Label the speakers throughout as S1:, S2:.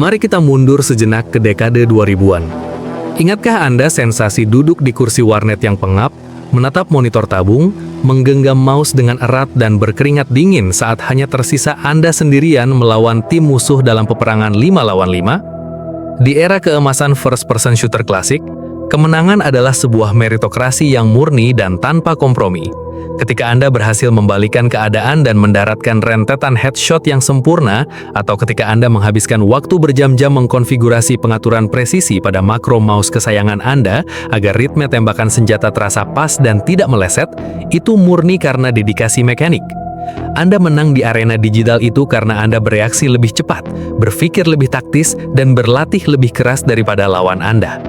S1: Mari kita mundur sejenak ke dekade 2000-an. Ingatkah Anda sensasi duduk di kursi warnet yang pengap, menatap monitor tabung, menggenggam mouse dengan erat dan berkeringat dingin saat hanya tersisa Anda sendirian melawan tim musuh dalam peperangan 5 lawan 5? Di era keemasan first-person shooter klasik, kemenangan adalah sebuah meritokrasi yang murni dan tanpa kompromi. Ketika Anda berhasil membalikan keadaan dan mendaratkan rentetan headshot yang sempurna, atau ketika Anda menghabiskan waktu berjam-jam mengkonfigurasi pengaturan presisi pada makro mouse kesayangan Anda agar ritme tembakan senjata terasa pas dan tidak meleset, itu murni karena dedikasi mekanik. Anda menang di arena digital itu karena Anda bereaksi lebih cepat, berpikir lebih taktis, dan berlatih lebih keras daripada lawan Anda.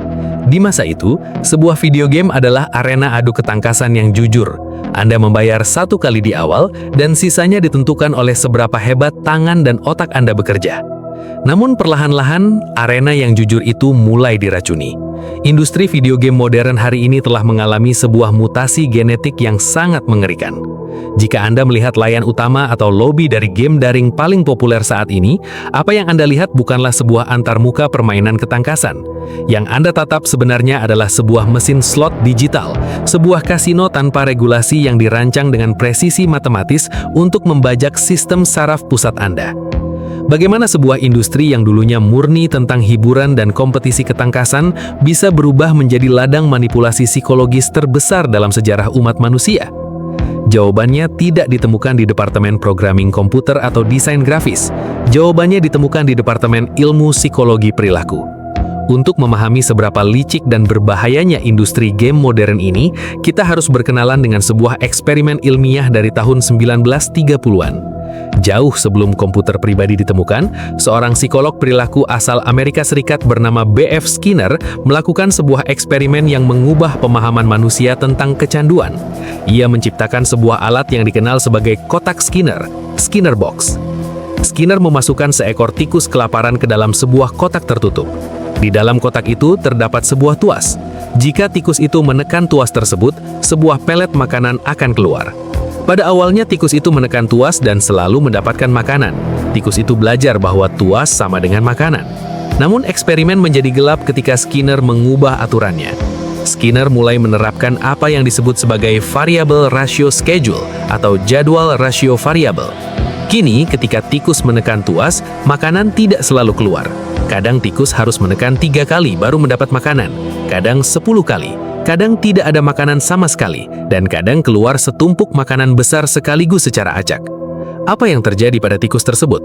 S1: Di masa itu, sebuah video game adalah arena adu ketangkasan yang jujur. Anda membayar 1 kali di awal, dan sisanya ditentukan oleh seberapa hebat tangan dan otak Anda bekerja. Namun perlahan-lahan, arena yang jujur itu mulai diracuni. Industri video game modern hari ini telah mengalami sebuah mutasi genetik yang sangat mengerikan. Jika Anda melihat layar utama atau lobi dari game daring paling populer saat ini, apa yang Anda lihat bukanlah sebuah antarmuka permainan ketangkasan. Yang Anda tatap sebenarnya adalah sebuah mesin slot digital, sebuah kasino tanpa regulasi yang dirancang dengan presisi matematis untuk membajak sistem saraf pusat Anda. Bagaimana sebuah industri yang dulunya murni tentang hiburan dan kompetisi ketangkasan bisa berubah menjadi ladang manipulasi psikologis terbesar dalam sejarah umat manusia? Jawabannya tidak ditemukan di Departemen Programming Komputer atau Desain Grafis. Jawabannya ditemukan di Departemen Ilmu Psikologi Perilaku. Untuk memahami seberapa licik dan berbahayanya industri game modern ini, kita harus berkenalan dengan sebuah eksperimen ilmiah dari tahun 1930-an. Jauh sebelum komputer pribadi ditemukan, seorang psikolog perilaku asal Amerika Serikat bernama B.F. Skinner melakukan sebuah eksperimen yang mengubah pemahaman manusia tentang kecanduan. Ia menciptakan sebuah alat yang dikenal sebagai kotak Skinner, Skinner Box. Skinner memasukkan seekor tikus kelaparan ke dalam sebuah kotak tertutup. Di dalam kotak itu terdapat sebuah tuas. Jika tikus itu menekan tuas tersebut, sebuah pelet makanan akan keluar. Pada awalnya tikus itu menekan tuas dan selalu mendapatkan makanan. Tikus itu belajar bahwa tuas sama dengan makanan. Namun eksperimen menjadi gelap ketika Skinner mengubah aturannya. Skinner mulai menerapkan apa yang disebut sebagai variable ratio schedule atau jadwal rasio variabel. Kini ketika tikus menekan tuas, makanan tidak selalu keluar. Kadang tikus harus menekan 3 kali baru mendapat makanan, kadang 10 kali. Kadang tidak ada makanan sama sekali, dan kadang keluar setumpuk makanan besar sekaligus secara acak. Apa yang terjadi pada tikus tersebut?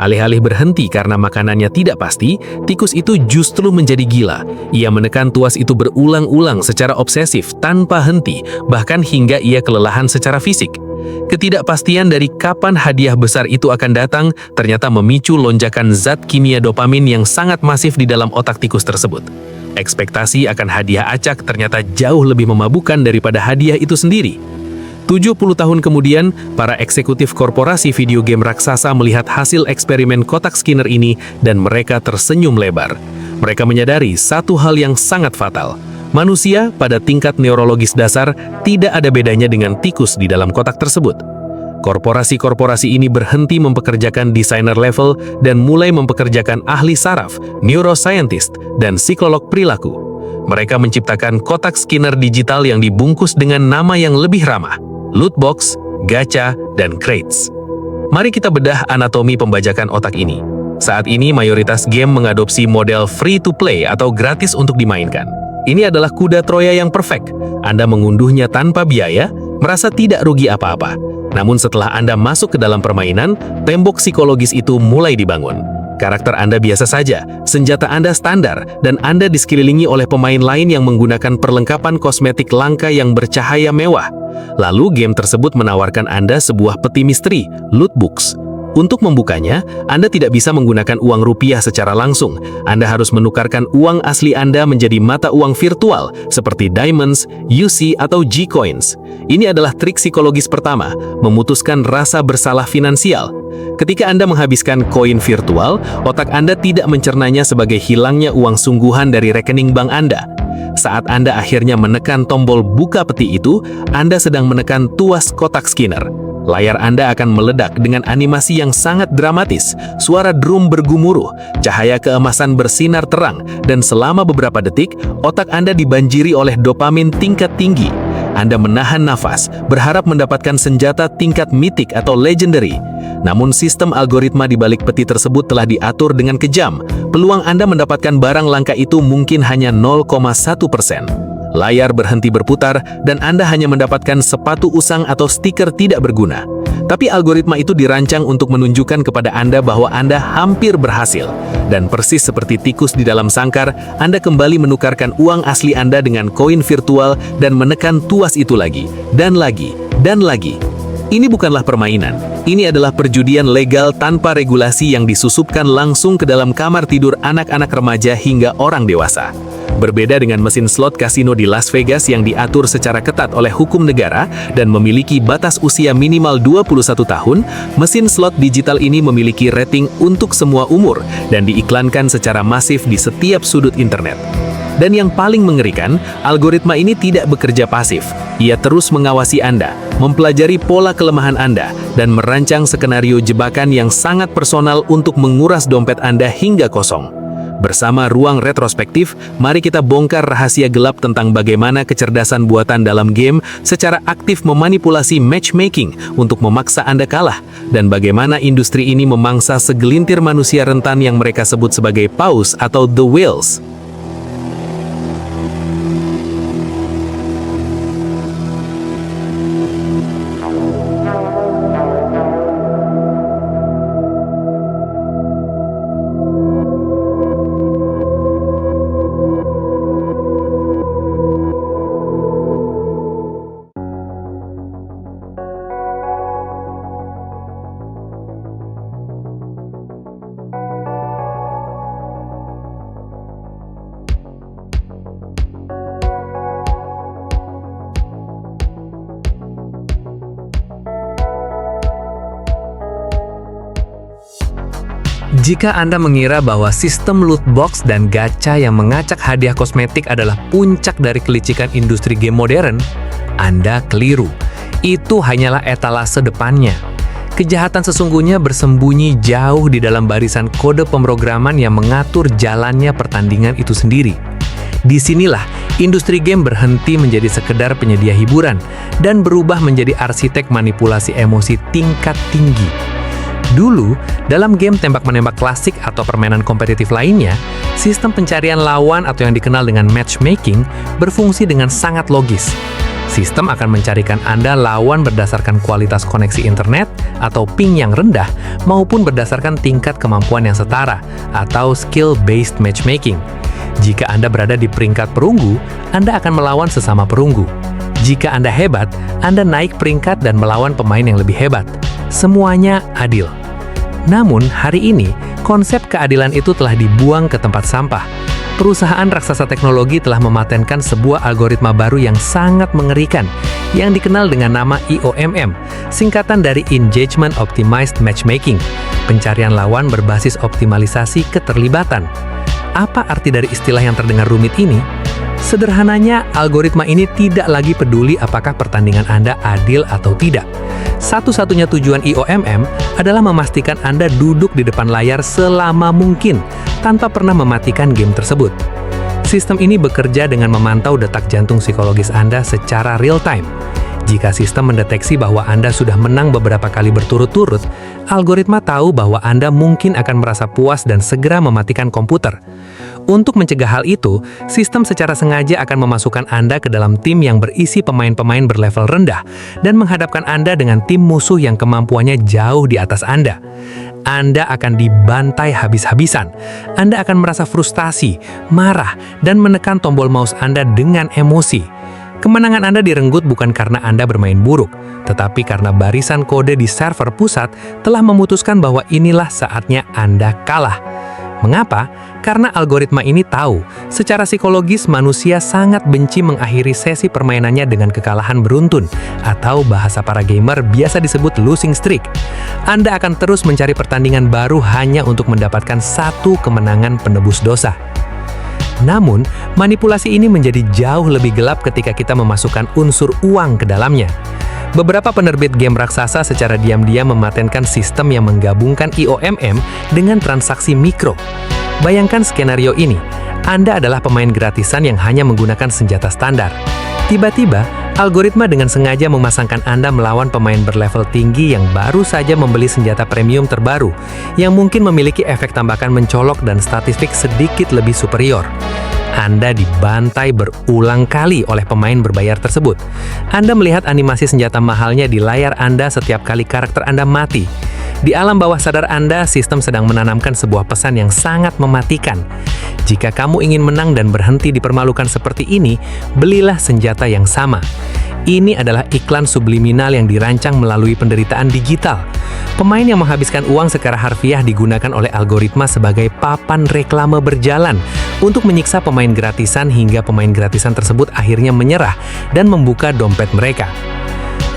S1: Alih-alih berhenti karena makanannya tidak pasti, tikus itu justru menjadi gila. Ia menekan tuas itu berulang-ulang secara obsesif, tanpa henti, bahkan hingga ia kelelahan secara fisik. Ketidakpastian dari kapan hadiah besar itu akan datang ternyata memicu lonjakan zat kimia dopamin yang sangat masif di dalam otak tikus tersebut. Ekspektasi akan hadiah acak ternyata jauh lebih memabukkan daripada hadiah itu sendiri. 70 tahun kemudian, para eksekutif korporasi video game raksasa melihat hasil eksperimen kotak Skinner ini dan mereka tersenyum lebar. Mereka menyadari satu hal yang sangat fatal. Manusia pada tingkat neurologis dasar tidak ada bedanya dengan tikus di dalam kotak tersebut. Korporasi-korporasi ini berhenti mempekerjakan desainer level dan mulai mempekerjakan ahli saraf, neuroscientist, dan psikolog perilaku. Mereka menciptakan kotak Skinner digital yang dibungkus dengan nama yang lebih ramah, loot box, gacha, dan crates. Mari kita bedah anatomi pembajakan otak ini. Saat ini mayoritas game mengadopsi model free to play atau gratis untuk dimainkan. Ini adalah kuda Troya yang perfect. Anda mengunduhnya tanpa biaya, merasa tidak rugi apa-apa. Namun setelah Anda masuk ke dalam permainan, tembok psikologis itu mulai dibangun. Karakter Anda biasa saja, senjata Anda standar, dan Anda disekelilingi oleh pemain lain yang menggunakan perlengkapan kosmetik langka yang bercahaya mewah. Lalu game tersebut menawarkan Anda sebuah peti misteri, loot box. Untuk membukanya, Anda tidak bisa menggunakan uang rupiah secara langsung. Anda harus menukarkan uang asli Anda menjadi mata uang virtual seperti diamonds, UC, atau G-coins. Ini adalah trik psikologis pertama, memutuskan rasa bersalah finansial. Ketika Anda menghabiskan koin virtual, otak Anda tidak mencernanya sebagai hilangnya uang sungguhan dari rekening bank Anda. Saat Anda akhirnya menekan tombol buka peti itu, Anda sedang menekan tuas kotak Skinner. Layar Anda akan meledak dengan animasi yang sangat dramatis, suara drum bergemuruh, cahaya keemasan bersinar terang, dan selama beberapa detik, otak Anda dibanjiri oleh dopamin tingkat tinggi. Anda menahan nafas, berharap mendapatkan senjata tingkat mitik atau legendary. Namun sistem algoritma di balik peti tersebut telah diatur dengan kejam. Peluang Anda mendapatkan barang langka itu mungkin hanya 0,1%. Layar berhenti berputar dan Anda hanya mendapatkan sepatu usang atau stiker tidak berguna. Tapi algoritma itu dirancang untuk menunjukkan kepada Anda bahwa Anda hampir berhasil. Dan persis seperti tikus di dalam sangkar, Anda kembali menukarkan uang asli Anda dengan koin virtual dan menekan tuas itu lagi, dan lagi, dan lagi. Ini bukanlah permainan. Ini adalah perjudian legal tanpa regulasi yang disusupkan langsung ke dalam kamar tidur anak-anak remaja hingga orang dewasa. Berbeda dengan mesin slot kasino di Las Vegas yang diatur secara ketat oleh hukum negara dan memiliki batas usia minimal 21 tahun, mesin slot digital ini memiliki rating untuk semua umur dan diiklankan secara masif di setiap sudut internet. Dan yang paling mengerikan, algoritma ini tidak bekerja pasif. Ia terus mengawasi Anda, mempelajari pola kelemahan Anda, dan merancang skenario jebakan yang sangat personal untuk menguras dompet Anda hingga kosong. Bersama Ruang Retrospektif, mari kita bongkar rahasia gelap tentang bagaimana kecerdasan buatan dalam game secara aktif memanipulasi matchmaking untuk memaksa Anda kalah, dan bagaimana industri ini memangsa segelintir manusia rentan yang mereka sebut sebagai paus atau the whales. Jika Anda mengira bahwa sistem loot box dan gacha yang mengacak hadiah kosmetik adalah puncak dari kelicikan industri game modern, Anda keliru. Itu hanyalah etalase depannya. Kejahatan sesungguhnya bersembunyi jauh di dalam barisan kode pemrograman yang mengatur jalannya pertandingan itu sendiri. Disinilah industri game berhenti menjadi sekedar penyedia hiburan dan berubah menjadi arsitek manipulasi emosi tingkat tinggi. Dulu, dalam game tembak-menembak klasik atau permainan kompetitif lainnya, sistem pencarian lawan atau yang dikenal dengan matchmaking berfungsi dengan sangat logis. Sistem akan mencarikan Anda lawan berdasarkan kualitas koneksi internet atau ping yang rendah maupun berdasarkan tingkat kemampuan yang setara atau skill-based matchmaking. Jika Anda berada di peringkat perunggu, Anda akan melawan sesama perunggu. Jika Anda hebat, Anda naik peringkat dan melawan pemain yang lebih hebat. Semuanya adil. Namun, hari ini, konsep keadilan itu telah dibuang ke tempat sampah. Perusahaan raksasa teknologi telah mematenkan sebuah algoritma baru yang sangat mengerikan, yang dikenal dengan nama EOMM, singkatan dari Engagement Optimized Matchmaking, pencarian lawan berbasis optimalisasi keterlibatan. Apa arti dari istilah yang terdengar rumit ini? Sederhananya, algoritma ini tidak lagi peduli apakah pertandingan Anda adil atau tidak. Satu-satunya tujuan EOMM adalah memastikan Anda duduk di depan layar selama mungkin, tanpa pernah mematikan game tersebut. Sistem ini bekerja dengan memantau detak jantung psikologis Anda secara real-time. Jika sistem mendeteksi bahwa Anda sudah menang beberapa kali berturut-turut, algoritma tahu bahwa Anda mungkin akan merasa puas dan segera mematikan komputer. Untuk mencegah hal itu, sistem secara sengaja akan memasukkan Anda ke dalam tim yang berisi pemain-pemain berlevel rendah dan menghadapkan Anda dengan tim musuh yang kemampuannya jauh di atas Anda. Anda akan dibantai habis-habisan. Anda akan merasa frustasi, marah, dan menekan tombol mouse Anda dengan emosi. Kemenangan Anda direnggut bukan karena Anda bermain buruk, tetapi karena barisan kode di server pusat telah memutuskan bahwa inilah saatnya Anda kalah. Mengapa? Karena algoritma ini tahu, secara psikologis manusia sangat benci mengakhiri sesi permainannya dengan kekalahan beruntun, atau bahasa para gamer biasa disebut losing streak. Anda akan terus mencari pertandingan baru hanya untuk mendapatkan satu kemenangan penebus dosa. Namun, manipulasi ini menjadi jauh lebih gelap ketika kita memasukkan unsur uang ke dalamnya.
S2: Beberapa penerbit game raksasa secara diam-diam mematenkan sistem yang menggabungkan IOMM dengan transaksi mikro. Bayangkan skenario ini, Anda adalah pemain gratisan yang hanya menggunakan senjata standar. Tiba-tiba, algoritma dengan sengaja memasangkan Anda melawan pemain berlevel tinggi yang baru saja membeli senjata premium terbaru, yang mungkin memiliki efek tembakan mencolok dan statistik sedikit lebih superior. Anda dibantai berulang kali oleh pemain berbayar tersebut. Anda melihat animasi senjata mahalnya di layar Anda setiap kali karakter Anda mati. Di alam bawah sadar Anda, sistem sedang menanamkan sebuah pesan yang sangat mematikan. Jika kamu ingin menang dan berhenti dipermalukan seperti ini, belilah senjata yang sama. Ini adalah iklan subliminal yang dirancang melalui penderitaan digital. Pemain yang menghabiskan uang secara harfiah digunakan oleh algoritma sebagai papan reklame berjalan untuk menyiksa pemain gratisan hingga pemain gratisan tersebut akhirnya menyerah dan membuka dompet mereka.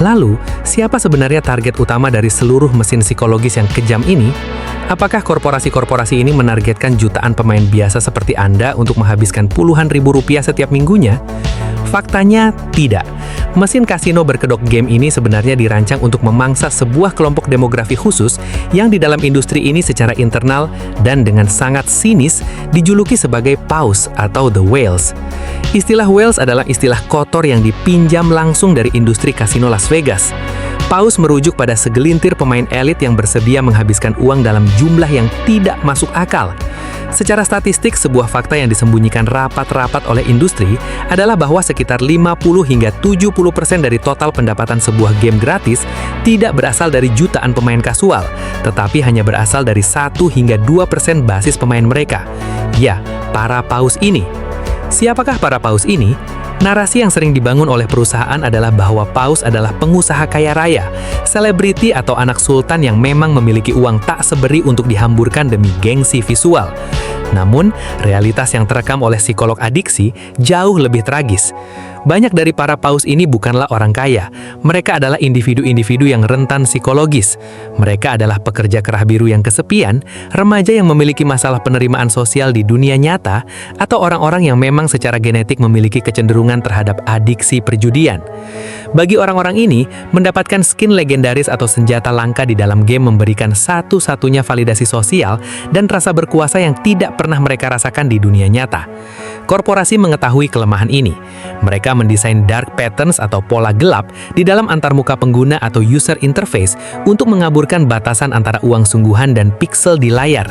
S2: Lalu, siapa sebenarnya target utama dari seluruh mesin psikologis yang kejam ini? Apakah korporasi-korporasi ini menargetkan jutaan pemain biasa seperti Anda untuk menghabiskan puluhan ribu rupiah setiap minggunya? Faktanya, tidak. Mesin kasino berkedok game ini sebenarnya dirancang untuk memangsa sebuah kelompok demografi khusus yang di dalam industri ini secara internal dan dengan sangat sinis dijuluki sebagai paus atau the whales. Istilah whales adalah istilah kotor yang dipinjam langsung dari industri kasino Las Vegas. Paus merujuk pada segelintir pemain elit yang bersedia menghabiskan uang dalam jumlah yang tidak masuk akal. Secara statistik, sebuah fakta yang disembunyikan rapat-rapat oleh industri adalah bahwa sekitar 50 hingga 70% dari total pendapatan sebuah game gratis tidak berasal dari jutaan pemain kasual, tetapi hanya berasal dari 1 hingga 2% basis pemain mereka. Ya, para paus ini. Siapakah para paus ini? Narasi yang sering dibangun oleh perusahaan adalah bahwa paus adalah pengusaha kaya raya, selebriti atau anak sultan yang memang memiliki uang tak seberi untuk dihamburkan demi gengsi visual. Namun, realitas yang terekam oleh psikolog adiksi jauh lebih tragis. Banyak dari para paus ini bukanlah orang kaya. Mereka adalah individu-individu yang rentan psikologis. Mereka adalah pekerja kerah biru yang kesepian, remaja yang memiliki masalah penerimaan sosial di dunia nyata, atau orang-orang yang memang secara genetik memiliki kecenderungan terhadap adiksi perjudian. Bagi orang-orang ini, mendapatkan skin legendaris atau senjata langka di dalam game memberikan satu-satunya validasi sosial dan rasa berkuasa yang tidak pernah mereka rasakan di dunia nyata. Korporasi mengetahui kelemahan ini. Mereka mendesain dark patterns atau pola gelap di dalam antarmuka pengguna atau user interface untuk mengaburkan batasan antara uang sungguhan dan pixel di layar.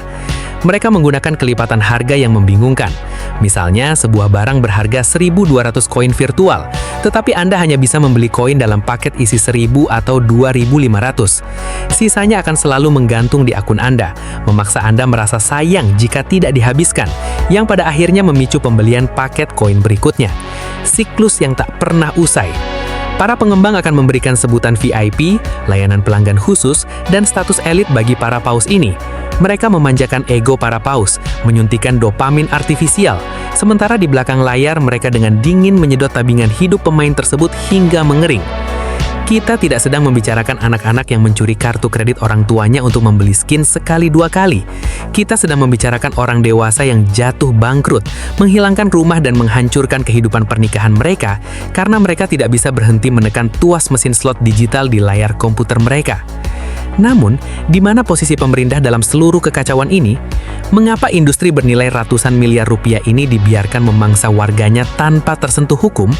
S2: Mereka menggunakan kelipatan harga yang membingungkan. Misalnya, sebuah barang berharga 1.200 koin virtual, tetapi Anda hanya bisa membeli koin dalam paket isi 1.000 atau 2.500. Sisanya akan selalu menggantung di akun Anda, memaksa Anda merasa sayang jika tidak dihabiskan, yang pada akhirnya memicu pembelian paket koin berikutnya. Siklus yang tak pernah usai. Para pengembang akan memberikan sebutan VIP, layanan pelanggan khusus, dan status elit bagi para paus ini. Mereka memanjakan ego para paus, menyuntikkan dopamin artifisial, sementara di belakang layar mereka dengan dingin menyedot tabingan hidup pemain tersebut hingga mengering. Kita tidak sedang membicarakan anak-anak yang mencuri kartu kredit orang tuanya untuk membeli skin sekali dua kali. Kita sedang membicarakan orang dewasa yang jatuh bangkrut, menghilangkan rumah dan menghancurkan kehidupan pernikahan mereka karena mereka tidak bisa berhenti menekan tuas mesin slot digital di layar komputer mereka. Namun, di mana posisi pemerintah dalam seluruh kekacauan ini? Mengapa industri bernilai ratusan miliar rupiah ini dibiarkan memangsa warganya tanpa tersentuh hukum?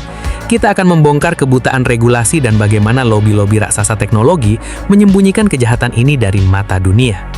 S2: Kita akan membongkar kebutaan regulasi dan bagaimana lobi-lobi raksasa teknologi menyembunyikan kejahatan ini dari mata dunia.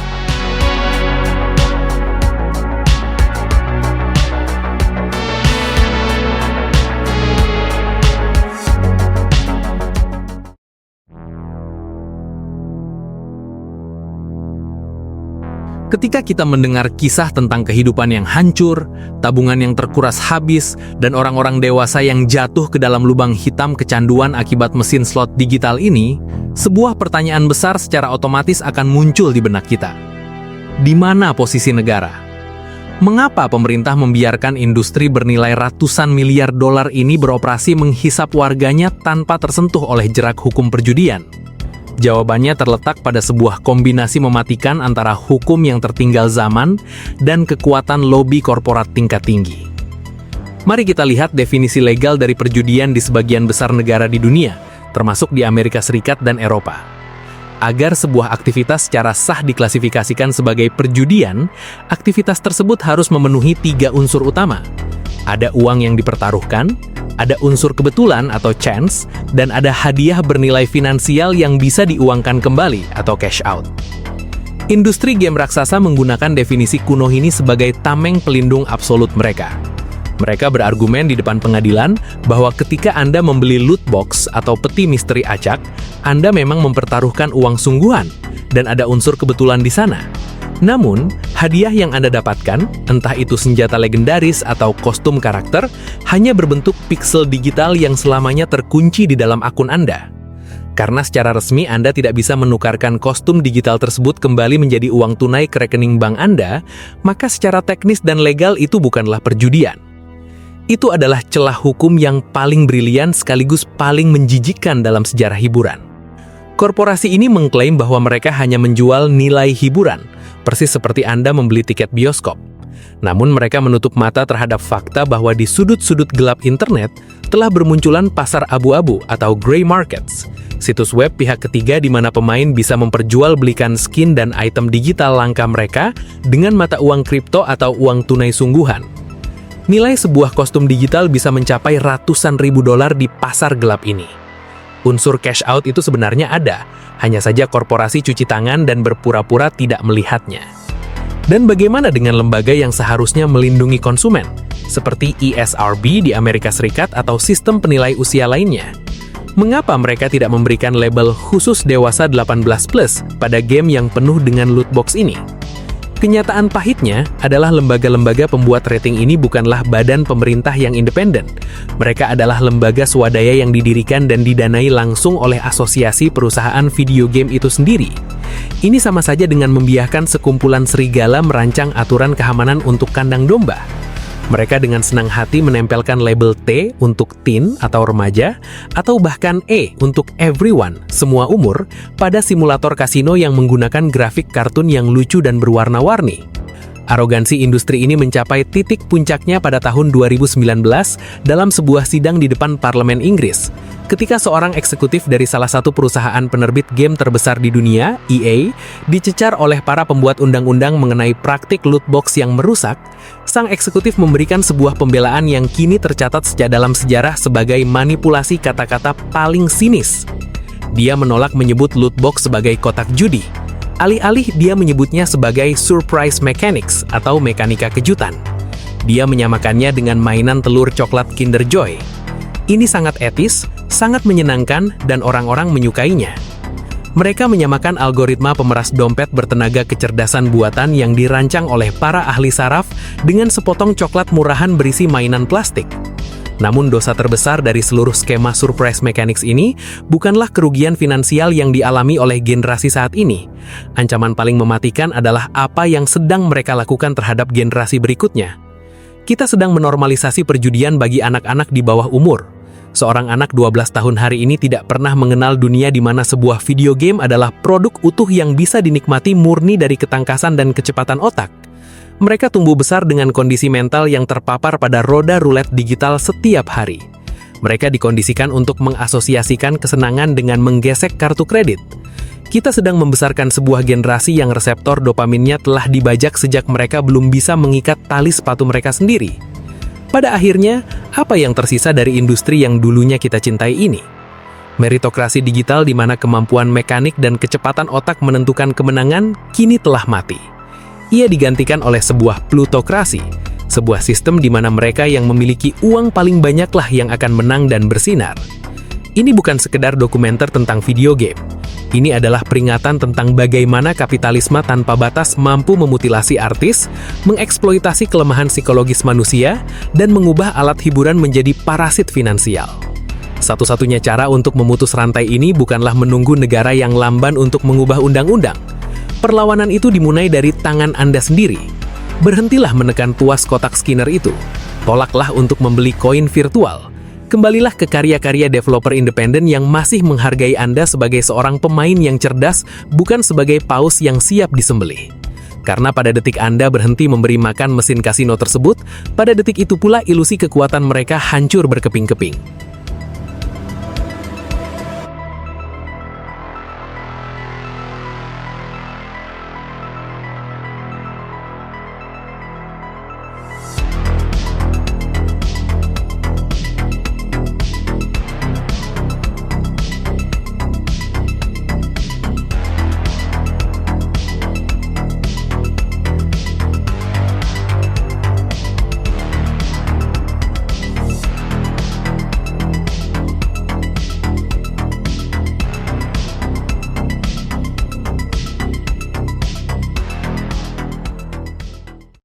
S1: Ketika kita mendengar kisah tentang kehidupan yang hancur, tabungan yang terkuras habis, dan orang-orang dewasa yang jatuh ke dalam lubang hitam kecanduan akibat mesin slot digital ini, sebuah pertanyaan besar secara otomatis akan muncul di benak kita. Di mana posisi negara? Mengapa pemerintah membiarkan industri bernilai ratusan miliar dolar ini beroperasi menghisap warganya tanpa tersentuh oleh jerak hukum perjudian? Jawabannya terletak pada sebuah kombinasi mematikan antara hukum yang tertinggal zaman dan kekuatan lobi korporat tingkat tinggi. Mari kita lihat definisi legal dari perjudian di sebagian besar negara di dunia, termasuk di Amerika Serikat dan Eropa. Agar sebuah aktivitas secara sah diklasifikasikan sebagai perjudian, aktivitas tersebut harus memenuhi 3 unsur utama. Ada uang yang dipertaruhkan, ada unsur kebetulan atau chance, dan ada hadiah bernilai finansial yang bisa diuangkan kembali atau cash out. Industri game raksasa menggunakan definisi kuno ini sebagai tameng pelindung absolut mereka. Mereka berargumen di depan pengadilan bahwa ketika Anda membeli loot box atau peti misteri acak, Anda memang mempertaruhkan uang sungguhan, dan ada unsur kebetulan di sana. Namun, hadiah yang Anda dapatkan, entah itu senjata legendaris atau kostum karakter, hanya berbentuk pixel digital yang selamanya terkunci di dalam akun Anda. Karena secara resmi Anda tidak bisa menukarkan kostum digital tersebut kembali menjadi uang tunai ke rekening bank Anda, maka secara teknis dan legal itu bukanlah perjudian. Itu adalah celah hukum yang paling brilian sekaligus paling menjijikkan dalam sejarah hiburan. Korporasi ini mengklaim bahwa mereka hanya menjual nilai hiburan, persis seperti Anda membeli tiket bioskop. Namun mereka menutup mata terhadap fakta bahwa di sudut-sudut gelap internet telah bermunculan pasar abu-abu atau gray markets, situs web pihak ketiga di mana pemain bisa memperjualbelikan skin dan item digital langka mereka dengan mata uang kripto atau uang tunai sungguhan. Nilai sebuah kostum digital bisa mencapai ratusan ribu dolar di pasar gelap ini. Unsur cash out itu sebenarnya ada, hanya saja korporasi cuci tangan dan berpura-pura tidak melihatnya. Dan bagaimana dengan lembaga yang seharusnya melindungi konsumen, seperti ESRB di Amerika Serikat atau sistem penilai usia lainnya? Mengapa mereka tidak memberikan label khusus dewasa 18+ pada game yang penuh dengan loot box ini? Kenyataan pahitnya adalah lembaga-lembaga pembuat rating ini bukanlah badan pemerintah yang independen. Mereka adalah lembaga swadaya yang didirikan dan didanai langsung oleh asosiasi perusahaan video game itu sendiri. Ini sama saja dengan membiarkan sekumpulan serigala merancang aturan keamanan untuk kandang domba. Mereka dengan senang hati menempelkan label T untuk teen atau remaja, atau bahkan E untuk everyone, semua umur, pada simulator kasino yang menggunakan grafik kartun yang lucu dan berwarna-warni. Arogansi industri ini mencapai titik puncaknya pada tahun 2019 dalam sebuah sidang di depan Parlemen Inggris, ketika seorang eksekutif dari salah satu perusahaan penerbit game terbesar di dunia, EA, dicecar oleh para pembuat undang-undang mengenai praktik loot box yang merusak. Sang eksekutif memberikan sebuah pembelaan yang kini tercatat dalam sejarah sebagai manipulasi kata-kata paling sinis. Dia menolak menyebut loot box sebagai kotak judi. Alih-alih dia menyebutnya sebagai surprise mechanics atau mekanika kejutan. Dia menyamakannya dengan mainan telur coklat Kinder Joy. Ini sangat etis, sangat menyenangkan, dan orang-orang menyukainya. Mereka menyamakan algoritma pemeras dompet bertenaga kecerdasan buatan yang dirancang oleh para ahli saraf dengan sepotong coklat murahan berisi mainan plastik. Namun dosa terbesar dari seluruh skema surprise mechanics ini bukanlah kerugian finansial yang dialami oleh generasi saat ini. Ancaman paling mematikan adalah apa yang sedang mereka lakukan terhadap generasi berikutnya. Kita sedang menormalisasi perjudian bagi anak-anak di bawah umur. Seorang anak 12 tahun hari ini tidak pernah mengenal dunia di mana sebuah video game adalah produk utuh yang bisa dinikmati murni dari ketangkasan dan kecepatan otak. Mereka tumbuh besar dengan kondisi mental yang terpapar pada roda roulette digital setiap hari. Mereka dikondisikan untuk mengasosiasikan kesenangan dengan menggesek kartu kredit. Kita sedang membesarkan sebuah generasi yang reseptor dopaminnya telah dibajak sejak mereka belum bisa mengikat tali sepatu mereka sendiri. Pada akhirnya, apa yang tersisa dari industri yang dulunya kita cintai ini? Meritokrasi digital di mana kemampuan mekanik dan kecepatan otak menentukan kemenangan kini telah mati. Ia digantikan oleh sebuah plutokrasi, sebuah sistem di mana mereka yang memiliki uang paling banyaklah yang akan menang dan bersinar. Ini bukan sekedar dokumenter tentang video game. Ini adalah peringatan tentang bagaimana kapitalisme tanpa batas mampu memutilasi artis, mengeksploitasi kelemahan psikologis manusia, dan mengubah alat hiburan menjadi parasit finansial. Satu-satunya cara untuk memutus rantai ini bukanlah menunggu negara yang lamban untuk mengubah undang-undang. Perlawanan itu dimulai dari tangan Anda sendiri. Berhentilah menekan tuas kotak Skinner itu. Tolaklah untuk membeli koin virtual. Kembalilah ke karya-karya developer independen yang masih menghargai Anda sebagai seorang pemain yang cerdas, bukan sebagai paus yang siap disembelih. Karena pada detik Anda berhenti memberi makan mesin kasino tersebut, pada detik itu pula ilusi kekuatan mereka hancur berkeping-keping.